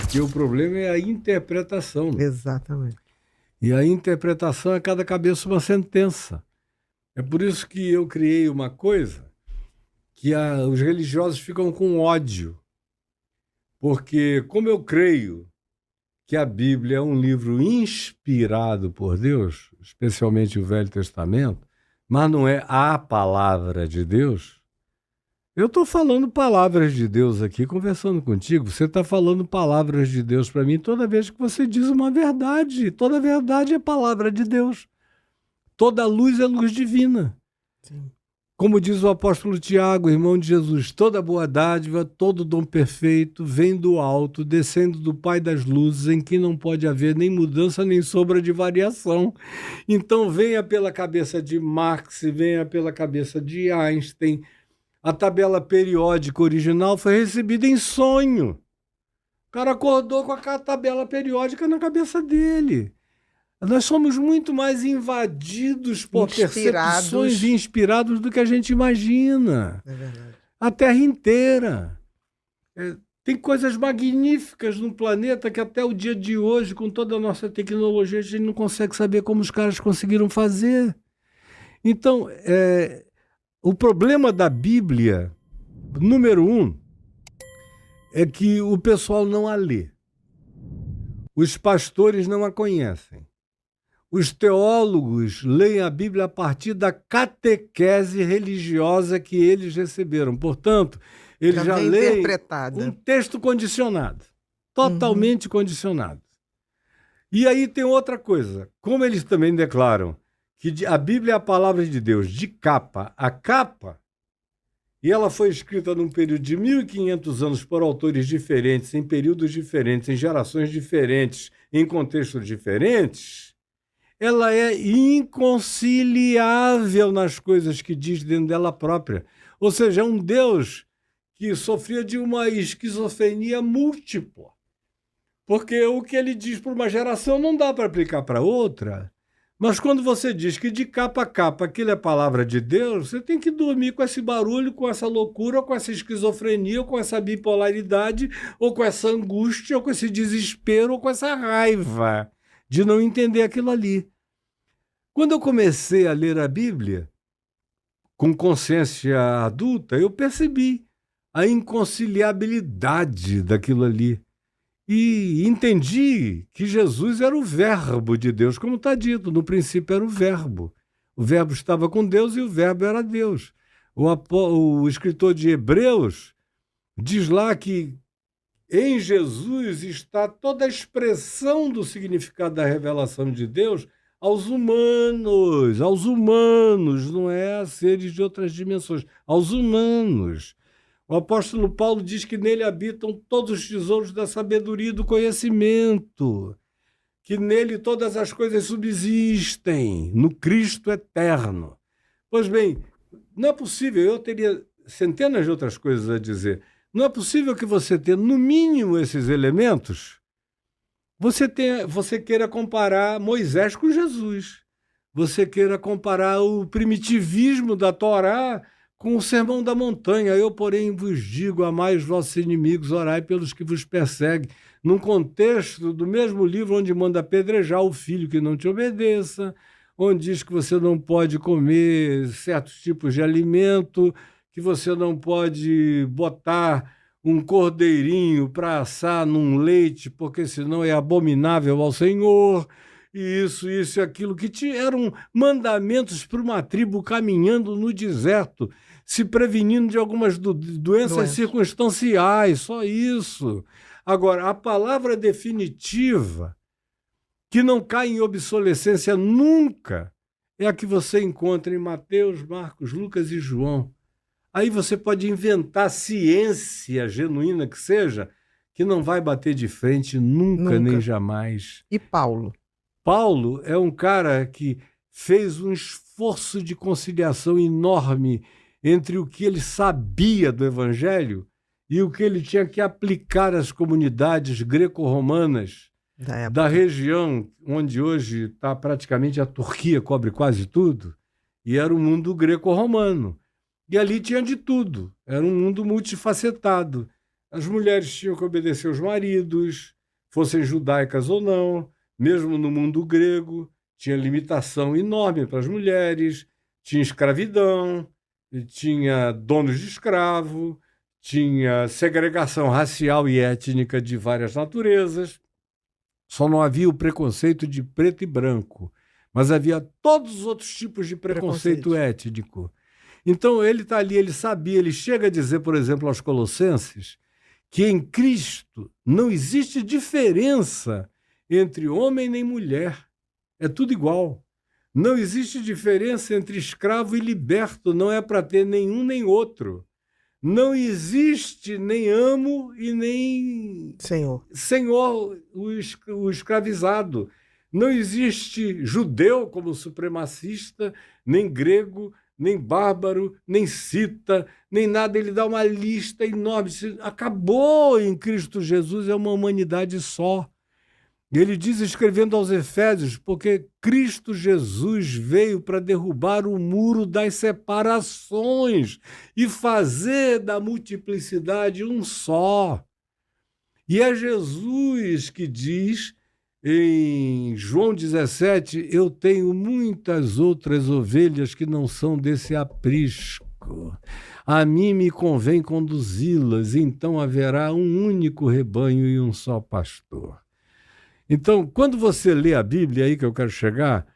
Porque o problema é a interpretação. Exatamente. E a interpretação é cada cabeça uma sentença. É por isso que eu criei uma coisa que os religiosos ficam com ódio. Porque, como eu creio que a Bíblia é um livro inspirado por Deus, especialmente o Velho Testamento, mas não é a palavra de Deus, eu estou falando palavras de Deus aqui, conversando contigo. Você está falando palavras de Deus para mim toda vez que você diz uma verdade. Toda verdade é palavra de Deus. Toda luz é luz divina. Sim. Como diz o apóstolo Tiago, irmão de Jesus, toda boa dádiva, todo dom perfeito vem do alto, descendo do Pai das luzes, em que não pode haver nem mudança nem sombra de variação. Então venha pela cabeça de Marx, venha pela cabeça de Einstein. A tabela periódica original foi recebida em sonho. O cara acordou com a tabela periódica na cabeça dele. Nós somos muito mais invadidos por percepções e inspirados do que a gente imagina. É verdade. A Terra inteira. Tem coisas magníficas no planeta que até o dia de hoje, com toda a nossa tecnologia, a gente não consegue saber como os caras conseguiram fazer. Então, o problema da Bíblia, número 1, é que o pessoal não a lê. Os pastores não a conhecem. Os teólogos leem a Bíblia a partir da catequese religiosa que eles receberam. Portanto, eles já leem um texto condicionado, totalmente condicionado. E aí tem outra coisa. Como eles também declaram que a Bíblia é a palavra de Deus de capa a capa, e ela foi escrita num período de 1.500 anos por autores diferentes, em períodos diferentes, em gerações diferentes, em contextos diferentes, ela é inconciliável nas coisas que diz dentro dela própria. Ou seja, é um Deus que sofria de uma esquizofrenia múltipla. Porque o que ele diz para uma geração não dá para aplicar para outra. Mas quando você diz que de capa a capa aquilo é palavra de Deus, você tem que dormir com esse barulho, com essa loucura, ou com essa esquizofrenia, ou com essa bipolaridade, ou com essa angústia, ou com esse desespero, ou com essa raiva de não entender aquilo ali. Quando eu comecei a ler a Bíblia, com consciência adulta, eu percebi a inconciliabilidade daquilo ali. E entendi que Jesus era o verbo de Deus, como está dito, no princípio era o verbo. O verbo estava com Deus e o verbo era Deus. O escritor de Hebreus diz lá que em Jesus está toda a expressão do significado da revelação de Deus aos humanos, não é a seres de outras dimensões, aos humanos. O apóstolo Paulo diz que nele habitam todos os tesouros da sabedoria e do conhecimento, que nele todas as coisas subsistem, no Cristo eterno. Pois bem, não é possível, eu teria centenas de outras coisas a dizer, não é possível que você tenha, no mínimo, esses elementos, você queira comparar Moisés com Jesus, você queira comparar o primitivismo da Torá com o Sermão da Montanha. Eu, porém, vos digo, amai os vossos inimigos, orai pelos que vos perseguem, num contexto do mesmo livro onde manda apedrejar o filho que não te obedeça, onde diz que você não pode comer certos tipos de alimento, que você não pode botar um cordeirinho para assar num leite, porque senão é abominável ao Senhor, e isso e aquilo, que eram mandamentos para uma tribo caminhando no deserto, se prevenindo de algumas doenças circunstanciais, só isso. Agora, a palavra definitiva, que não cai em obsolescência nunca, é a que você encontra em Mateus, Marcos, Lucas e João. Aí você pode inventar ciência genuína que seja, que não vai bater de frente nunca. Nem jamais. E Paulo? Paulo é um cara que fez um esforço de conciliação enorme entre o que ele sabia do Evangelho e o que ele tinha que aplicar às comunidades greco-romanas da região onde hoje está praticamente a Turquia, cobre quase tudo, e era o mundo greco-romano. E ali tinha de tudo, era um mundo multifacetado. As mulheres tinham que obedecer aos maridos, fossem judaicas ou não, mesmo no mundo grego, tinha limitação enorme para as mulheres, tinha escravidão, tinha donos de escravo, tinha segregação racial e étnica de várias naturezas. Só não havia o preconceito de preto e branco, mas havia todos os outros tipos de preconceito étnico. Então ele está ali, ele sabia, ele chega a dizer, por exemplo, aos Colossenses, que em Cristo não existe diferença entre homem nem mulher. É tudo igual. Não existe diferença entre escravo e liberto, não é para ter nenhum nem outro. Não existe nem amo e nem senhor o escravizado. Não existe judeu como supremacista, nem grego, nem bárbaro, nem cita, nem nada. Ele dá uma lista enorme. Acabou em Cristo Jesus, é uma humanidade só. Ele diz, escrevendo aos Efésios, porque Cristo Jesus veio para derrubar o muro das separações e fazer da multiplicidade um só. E é Jesus que diz em João 17, eu tenho muitas outras ovelhas que não são desse aprisco. A mim me convém conduzi-las, então haverá um único rebanho e um só pastor. Então, quando você lê a Bíblia, aí que eu quero chegar,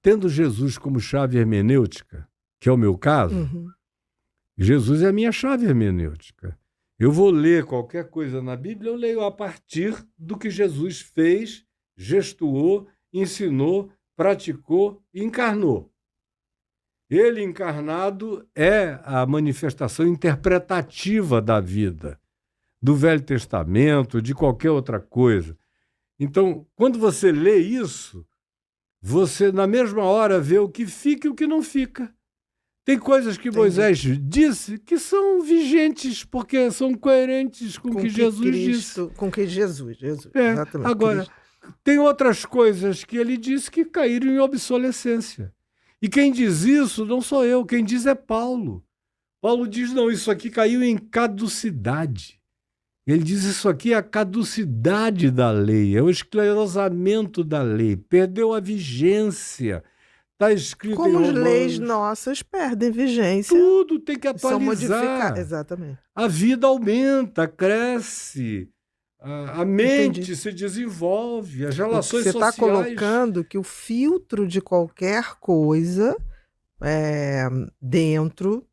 tendo Jesus como chave hermenêutica, que é o meu caso, Jesus é a minha chave hermenêutica. Eu vou ler qualquer coisa na Bíblia, eu leio a partir do que Jesus fez, gestuou, ensinou, praticou e encarnou. Ele encarnado é a manifestação interpretativa da vida, do Velho Testamento, de qualquer outra coisa. Então, quando você lê isso, você, na mesma hora, vê o que fica e o que não fica. Tem coisas que Moisés disse que são vigentes, porque são coerentes com o que Jesus disse. Com que Jesus. Exatamente. Agora, tem outras coisas que ele disse que caíram em obsolescência. E quem diz isso não sou eu, quem diz é Paulo. Paulo diz, não, isso aqui caiu em caducidade. Ele diz isso aqui é a caducidade da lei, é o esclerosamento da lei, perdeu a vigência. Está escrito como em Romanos. Como as leis nossas perdem vigência. Tudo tem que atualizar. São modificadas, exatamente. A vida aumenta, cresce, a mente se desenvolve, as relações sociais... Você está colocando que o filtro de qualquer coisa dentro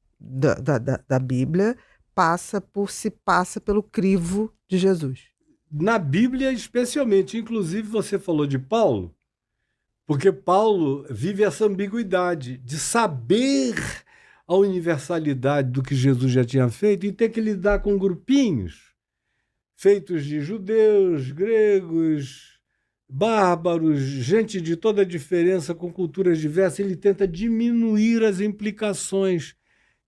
da Bíblia... passa pelo crivo de Jesus. Na Bíblia, especialmente. Inclusive, você falou de Paulo, porque Paulo vive essa ambiguidade de saber a universalidade do que Jesus já tinha feito e ter que lidar com grupinhos feitos de judeus, gregos, bárbaros, gente de toda a diferença, com culturas diversas. Ele tenta diminuir as implicações,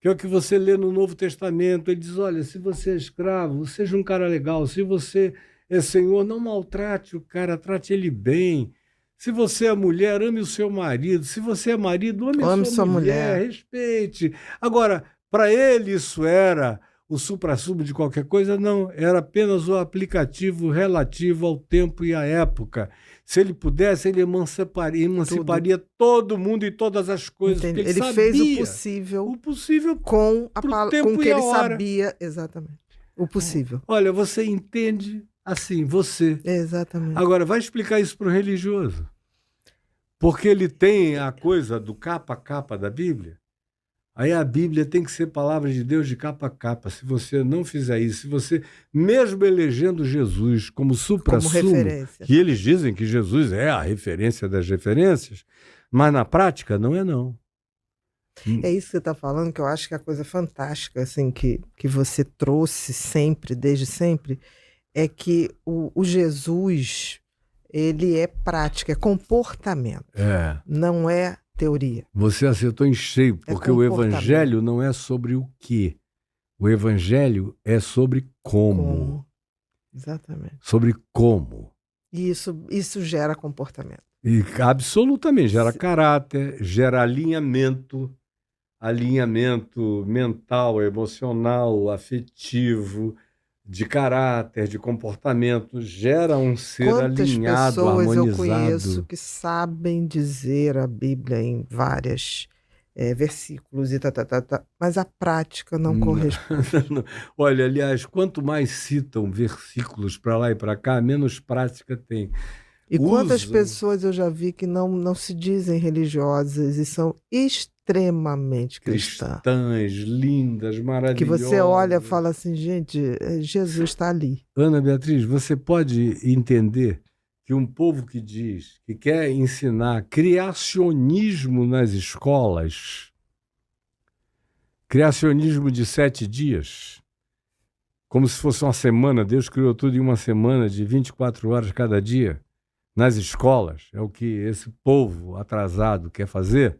que é o que você lê no Novo Testamento. Ele diz, olha, se você é escravo, seja um cara legal. Se você é senhor, não maltrate o cara, trate ele bem. Se você é mulher, ame o seu marido. Se você é marido, ame sua mulher, respeite. Agora, para ele isso era o suprassumo de qualquer coisa? Não, era apenas o aplicativo relativo ao tempo e à época. Se ele pudesse, ele emanciparia todo mundo e todas as coisas. Porque ele sabia, fez o possível com o que ele sabia. Exatamente. O possível. Olha, você entende assim, você. Exatamente. Agora, vai explicar isso para o religioso. Porque ele tem a coisa do capa a capa da Bíblia. Aí a Bíblia tem que ser palavra de Deus de capa a capa. Se você não fizer isso, se você, mesmo elegendo Jesus como supra-sumo, que eles dizem que Jesus é a referência das referências, mas na prática não é não. É isso que você está falando, que eu acho que é a coisa fantástica assim, que você trouxe sempre, desde sempre, é que o Jesus, ele é prática, é comportamento, não é teoria. Você acertou em cheio, porque o evangelho não é sobre o quê. O evangelho é sobre como. Exatamente. Sobre como. E isso gera comportamento. E absolutamente, gera caráter, gera alinhamento mental, emocional, afetivo, de caráter, de comportamento, gera um ser Quantas alinhado, pessoas eu conheço harmonizado. que sabem dizer a Bíblia em vários versículos e mas a prática não corresponde. Olha, aliás, quanto mais citam versículos para lá e para cá, menos prática tem. E quantas Usam pessoas eu já vi que não se dizem religiosas e são extremamente cristãs. cristãs, lindas, Que você olha e maravilhosas. fala assim, gente, Jesus está ali. Ana Beatriz, você pode entender que um povo que diz que quer ensinar criacionismo nas escolas, criacionismo de 7 dias, como se fosse uma semana, Deus criou tudo em uma semana de 24 horas cada dia, nas escolas, é o que esse povo atrasado quer fazer,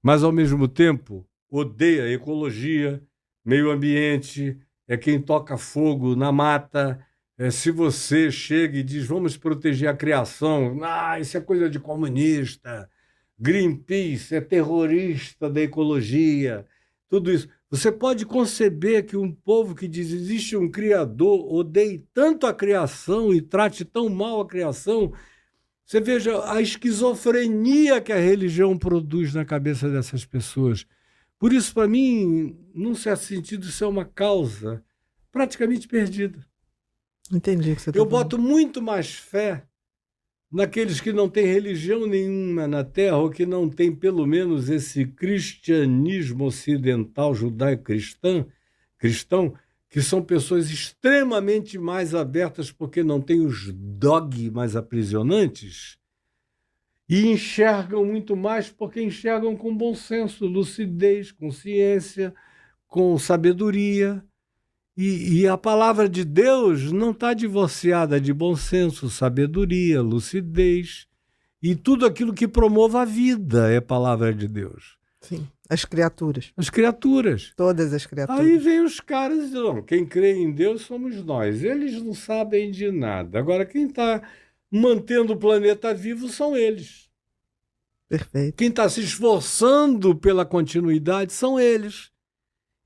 mas ao mesmo tempo odeia a ecologia, meio ambiente, é quem toca fogo na mata. Se você chega e diz vamos proteger a criação, isso é coisa de comunista, Greenpeace é terrorista da ecologia, tudo isso. Você pode conceber que um povo que diz existe um criador odeie tanto a criação e trate tão mal a criação. Você veja a esquizofrenia que a religião produz na cabeça dessas pessoas. Por isso, para mim, num certo sentido, isso é uma causa praticamente perdida. Entendi o que você está Eu falando. boto muito mais fé naqueles que não têm religião nenhuma na Terra ou que não têm, pelo menos, esse cristianismo ocidental, judaico-cristão, que são pessoas extremamente mais abertas porque não têm os dogmas aprisionantes e enxergam muito mais porque enxergam com bom senso, lucidez, consciência, com sabedoria. E a palavra de Deus não está divorciada de bom senso, sabedoria, lucidez e tudo aquilo que promova a vida é palavra de Deus. Sim, as criaturas. As criaturas. Todas as criaturas. Aí vem os caras e dizem, não, quem crê em Deus somos nós. Eles não sabem de nada. Agora, quem está mantendo o planeta vivo são eles. Perfeito. Quem está se esforçando pela continuidade são eles.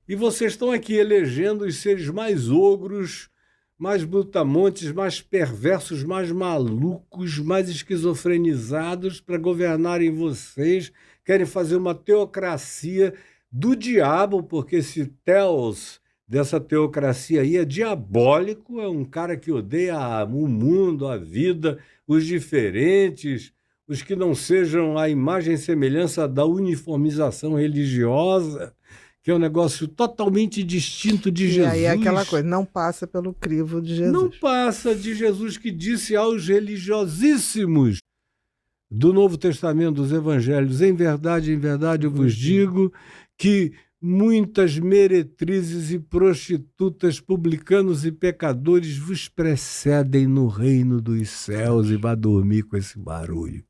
E vocês estão aqui elegendo os seres mais ogros, mais brutamontes, mais perversos, mais malucos, mais esquizofrenizados para governarem vocês. Querem fazer uma teocracia do diabo, porque esse Theos dessa teocracia aí é diabólico, é um cara que odeia o mundo, a vida, os diferentes, os que não sejam a imagem e semelhança da uniformização religiosa, que é um negócio totalmente distinto de Jesus. E aí é aquela coisa, não passa pelo crivo de Jesus. Não passa de Jesus que disse aos religiosíssimos do Novo Testamento, dos Evangelhos, em verdade eu vos digo que muitas meretrizes e prostitutas, publicanos e pecadores vos precedem no reino dos céus e vá dormir com esse barulho.